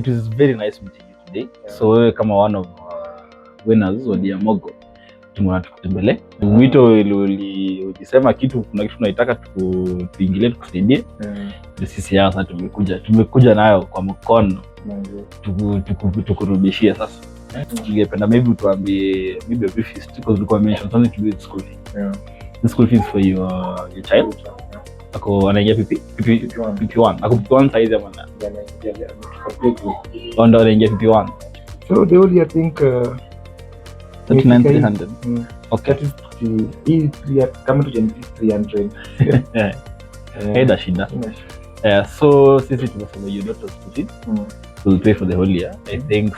it is very nice meeting you today. So wewe kama one of winners wa Diamogo tunatukutembelea. Mwito ulisema kuna kitu tunaitaka tuingilie tukusaidie. Sisi hapa tumekuja nayo kwa mkono. Tukurudishie sasa. Ningependa maybe tuambie maybe a brief history because we mentioned something to do with school fees. The school fees for your child. Ako anaingia PP1. Ako PP1 size ya maana. Ndo anaingia PP1. So the only I think 39,300. Okay. That is kama tu 300. Haida shida. So sisi tumesema your daughter's school fees. We'll pay for the whole year. I think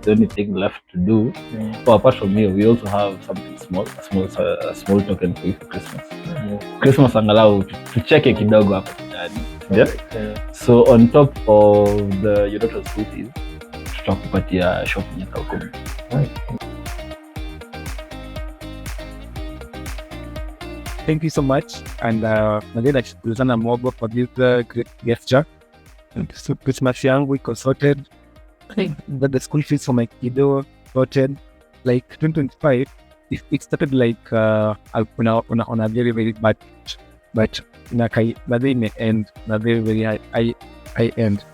the only thing left to do, apart from here, we also have something a small token for you for Christmas. Christmas angalau tucheke kidogo hapo ndani. So on top of your daughter's school fees, tutakupatia shopping ya 10,000. Thank you so much, and nadhani tulizana mobo for this great gesture. So Christmas yangu iko sorted. But the school fees for my kiddo sorted. Like 2025, it started like on a very very bad, but in a end, na very very high end.